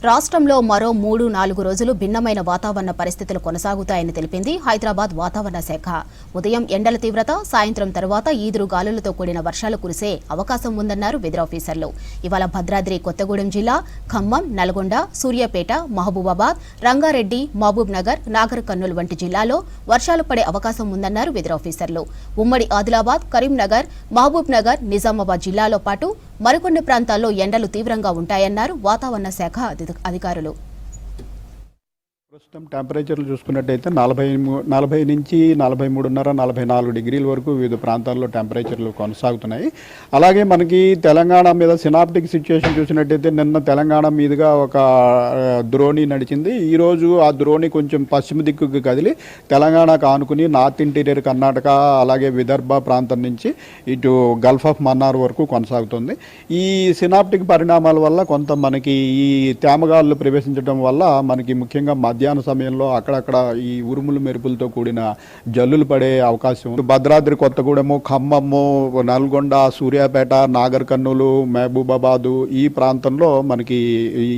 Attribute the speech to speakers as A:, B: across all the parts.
A: రాష్ట్రంలో మరో 3-4 రోజులు భిన్నమైన వాతావరణ పరిస్థితులు కొనసాగుతాయని తెలిపింది హైదరాబాద్ వాతావరణ శాఖ. ఉదయం ఎండల తీవ్రత, సాయంత్రం తర్వాత ఈదురు గాలులతో కూడిన వర్షాలు కురిసే అవకాశం ఉందన్నారు వెదర్ ఆఫీసర్లు. ఇవాళ భద్రాద్రి కొత్తగూడెం జిల్లా, ఖమ్మం, నల్గొండ, సూర్యాపేట, మహబూబాబాద్, రంగారెడ్డి, మహబూబ్ నగర్, నాగర్ కర్నూలు వంటి జిల్లాల్లో వర్షాలు పడే అవకాశం ఉందన్నారు వెదర్ ఆఫీసర్లు. ఉమ్మడి ఆదిలాబాద్, కరీంనగర్, మహబూబ్ నగర్, నిజామాబాద్ జిల్లాలో పాటు మరికొన్ని ప్రాంతాల్లో ఎండలు తీవ్రంగా ఉంటాయన్నారు వాతావరణ శాఖ అధికారులు.
B: ప్రస్తుతం టెంపరేచర్లు చూసుకున్నట్టయితే 40 నుంచి 43.5, 44 డిగ్రీల వరకు వివిధ ప్రాంతాల్లో టెంపరేచర్లు కొనసాగుతున్నాయి. అలాగే మనకి తెలంగాణ మీద సినాప్టిక్ సిచ్యుయేషన్ చూసినట్టయితే నిన్న తెలంగాణ మీదుగా ఒక ద్రోణి నడిచింది. ఈరోజు ఆ ద్రోణి కొంచెం పశ్చిమ దిక్కుకు కదిలి తెలంగాణకు ఆనుకుని నార్త్ ఇంటీరియర్ కర్ణాటక, అలాగే విదర్భ ప్రాంతం నుంచి ఇటు గల్ఫ్ ఆఫ్ మన్నార్ వరకు కొనసాగుతుంది. ఈ సినాప్టిక్ పరిణామాల వల్ల కొంత మనకి ఈ తేమగాళ్ళు ప్రవేశించడం వల్ల మనకి ముఖ్యంగా మధ్యాహ్న సమయంలో అక్కడక్కడ ఈ ఉరుములు మెరుపులతో కూడిన జల్లులు పడే అవకాశం ఉంది. భద్రాద్రి కొత్తగూడెము, ఖమ్మము, నల్గొండ, సూర్యాపేట, నాగర్ కర్నూలు, మహబూబాబాదు ఈ ప్రాంతంలో మనకి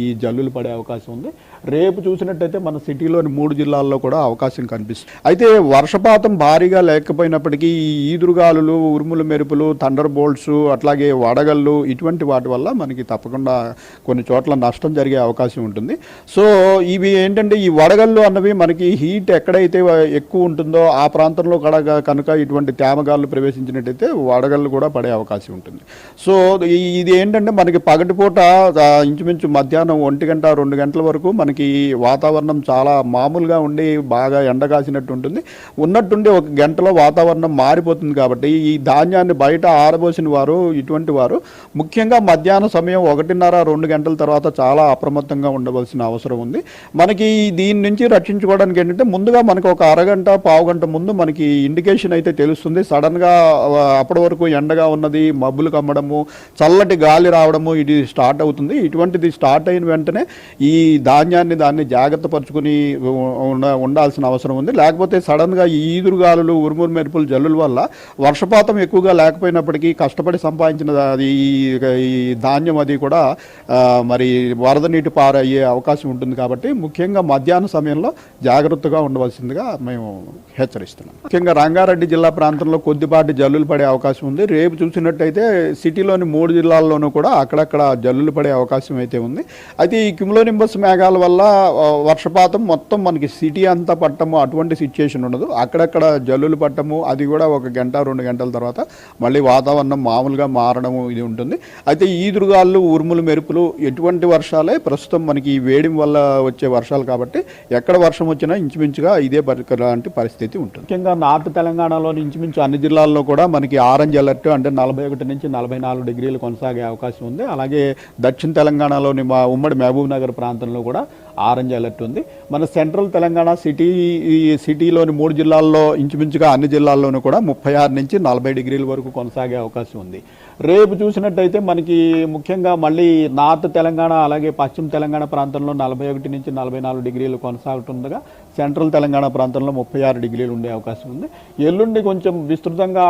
B: ఈ జల్లులు పడే అవకాశం ఉంది. రేపు చూసినట్టయితే మన సిటీలోని 3 జిల్లాల్లో కూడా అవకాశం కనిపిస్తుంది. అయితే వర్షపాతం భారీగా లేకపోయినప్పటికీ ఈ ఈదురుగాలులు, ఉరుములు మెరుపులు, థండర్ బోల్ట్స్, అట్లాగే వడగళ్ళు ఇటువంటి వాటి వల్ల మనకి తప్పకుండా కొన్ని చోట్ల నష్టం జరిగే అవకాశం ఉంటుంది. సో ఇవి ఏంటంటే ఈ వడగళ్ళు అన్నవి మనకి హీట్ ఎక్కడైతే ఎక్కువ ఉంటుందో ఆ ప్రాంతంలో కనుక ఇటువంటి తేమగాళ్ళు ప్రవేశించినట్టయితే వడగళ్ళు కూడా పడే అవకాశం ఉంటుంది. సో ఇది ఏంటంటే మనకి పగటిపూట ఇంచుమించు మధ్యాహ్నం 1 గంట 2 గంటల వరకు మనకి వాతావరణం చాలా మామూలుగా ఉండి బాగా ఎండగాసినట్టు ఉంటుంది. ఉన్నట్టుండి 1 గంటలో వాతావరణం మారిపోతుంది. కాబట్టి ఈ ధాన్యాన్ని బయట ఆరబోసిన వారు, ఇటువంటి వారు ముఖ్యంగా మధ్యాహ్న సమయం 1:30-2 గంటల తర్వాత చాలా అప్రమత్తంగా ఉండవలసిన అవసరం ఉంది. మనకి దీని నుంచి రక్షించుకోవడానికి ఏంటంటే ముందుగా మనకు ఒక అరగంట, పావుగంట ముందు మనకి ఇండికేషన్ అయితే తెలుస్తుంది. సడన్గా అప్పటి వరకు ఎండగా ఉన్నది, మబ్బులు కమ్మడము, చల్లటి గాలి రావడము ఇది స్టార్ట్ అవుతుంది. ఇటువంటిది స్టార్ట్ అయిన వెంటనే ఈ దాన్ని జాగ్రత్త పరుచుకుని ఉండాల్సిన అవసరం ఉంది. లేకపోతే సడన్గా ఈ ఈదురుగాలులు, ఉరుమురు మెరుపులు, జల్లుల వల్ల వర్షపాతం ఎక్కువగా లేకపోయినప్పటికీ కష్టపడి సంపాదించిన ఈ ధాన్యం అది కూడా మరి వరద నీటి పారయ్యే అవకాశం ఉంటుంది. కాబట్టి ముఖ్యంగా మధ్యాహ్న సమయంలో జాగ్రత్తగా ఉండవలసిందిగా మేము హెచ్చరిస్తున్నాం. ముఖ్యంగా రంగారెడ్డి జిల్లా ప్రాంతంలో కొద్దిపాటి జల్లులు పడే అవకాశం ఉంది. రేపు చూసినట్టయితే సిటీలోని 3 జిల్లాల్లోనూ కూడా అక్కడక్కడ జల్లులు పడే అవకాశం అయితే ఉంది. అయితే ఈ క్యుములోనింబస్ మేఘాల వల్ల వర్షపాతం మొత్తం మనకి సిటీ అంతా పట్టము అటువంటి సిచ్యుయేషన్ ఉండదు. అక్కడక్కడ జల్లులు పట్టము, అది కూడా 1 గంట 2 గంటల తర్వాత మళ్ళీ వాతావరణం మామూలుగా మారడము ఇది ఉంటుంది. అయితే ఈదురుగాళ్ళు, ఉరుములు మెరుపులు ఎటువంటి వర్షాలే ప్రస్తుతం మనకి ఈ వేడి వల్ల వచ్చే వర్షాలు. కాబట్టి ఎక్కడ వర్షం వచ్చినా ఇంచుమించుగా ఇదే లాంటి పరిస్థితి ఉంటుంది. ముఖ్యంగా నార్త్ తెలంగాణలోని ఇంచుమించు అన్ని జిల్లాల్లో కూడా మనకి ఆరెంజ్ అలర్ట్ అంటే 41 నుంచి 44 డిగ్రీలు కొనసాగే అవకాశం ఉంది. అలాగే దక్షిణ తెలంగాణలోని ఉమ్మడి మహబూబ్ నగర్ ప్రాంతంలో కూడా ఆరెంజ్ అలర్ట్ ఉంది. మన సెంట్రల్ తెలంగాణ సిటీలోని 3 జిల్లాల్లో ఇంచుమించుగా అన్ని జిల్లాల్లోనూ కూడా 36 నుంచి 40 డిగ్రీల వరకు కొనసాగే అవకాశం ఉంది. రేపు చూసినట్టయితే మనకి ముఖ్యంగా మళ్ళీ నార్త్ తెలంగాణ అలాగే పశ్చిమ తెలంగాణ ప్రాంతంలో 41 నుంచి 44 డిగ్రీలు కొనసాగుతుండగా సెంట్రల్ తెలంగాణ ప్రాంతంలో 36 డిగ్రీలు ఉండే అవకాశం ఉంది. ఎల్లుండి కొంచెం విస్తృతంగా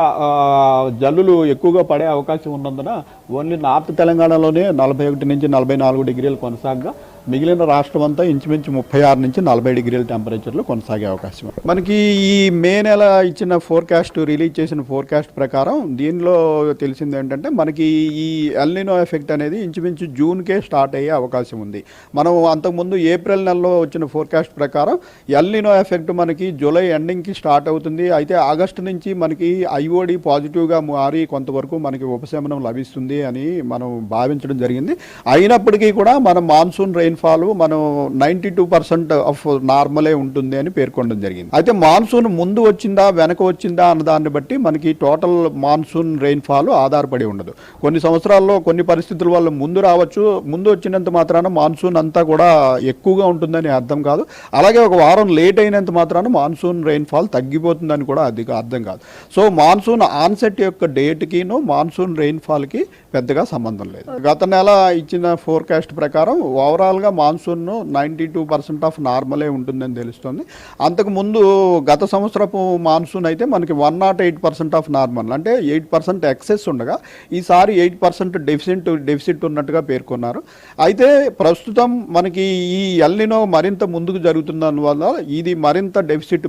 B: జల్లులు ఎక్కువగా పడే అవకాశం ఉన్నందున ఓన్లీ నార్త్ తెలంగాణలోనే 41 నుంచి 44 డిగ్రీలు కొనసాగగా మిగిలిన రాష్ట్రం అంతా ఇంచుమించు 36 నుంచి 40 డిగ్రీల టెంపరేచర్లు కొనసాగే అవకాశం. మనకి ఈ మే నెల ఇచ్చిన రిలీజ్ చేసిన ఫోర్కాస్ట్ ప్రకారం దీనిలో తెలిసింది ఏంటంటే మనకి ఈ ఎల్నినో ఎఫెక్ట్ అనేది ఇంచుమించు జూన్కే స్టార్ట్ అయ్యే అవకాశం ఉంది. మనం అంతకుముందు ఏప్రిల్ నెలలో వచ్చిన ఫోర్కాస్ట్ ప్రకారం ఎల్నినో ఎఫెక్ట్ మనకి జూలై ఎండింగ్కి స్టార్ట్ అవుతుంది. అయితే ఆగస్టు నుంచి మనకి ఐఓడి పాజిటివ్గా మారి కొంతవరకు మనకి ఉపశమనం లభిస్తుంది అని మనం భావించడం జరిగింది. అయినప్పటికీ కూడా మనం మాన్సూన్ రెయిన్ఫాల్ మనం 92% ఆఫ్ నార్మలే ఉంటుంది అని పేర్కొనడం జరిగింది. అయితే మాన్సూన్ ముందు వచ్చిందా వెనక వచ్చిందా అన్న దాన్ని బట్టి మనకి టోటల్ మాన్సూన్ రెయిన్ఫాల్ ఆధారపడి ఉండదు. కొన్ని సంవత్సరాల్లో కొన్ని పరిస్థితుల వల్ల ముందు రావచ్చు, ముందు వచ్చినంత మాత్రాన మాన్సూన్ అంతా కూడా ఎక్కువగా ఉంటుందని అర్థం కాదు. అలాగే ఒక వారం లేట్ అయినంత మాత్రాన మాన్సూన్ రెయిన్ఫాల్ తగ్గిపోతుందని కూడా అది అర్థం కాదు. సో మాన్సూన్ ఆన్సెట్ యొక్క డేట్కిను మాన్సూన్ రెయిన్ఫాల్కి పెద్దగా సంబంధం లేదు. గత నెల ఇచ్చిన ఫోర్కాస్ట్ ప్రకారం ఓవరాల్గా మాన్సూన్ 92% ఆఫ్ నార్మలే ఉంటుందని తెలుస్తుంది. అంతకు ముందు గత సంవత్సరపు మాన్సూన్ అయితే మనకి 108% ఆఫ్ నార్మల్, అంటే 8% ఎక్సెస్ ఉండగా ఈసారి 8% డెఫిసిట్ ఉన్నట్టుగా పేర్కొన్నారు. అయితే ప్రస్తుతం మనకి ఈ ఎల్నినో మరింత ముందుకు జరుగుతున్నందువల్ల ఇది మరింత డెఫిసిట్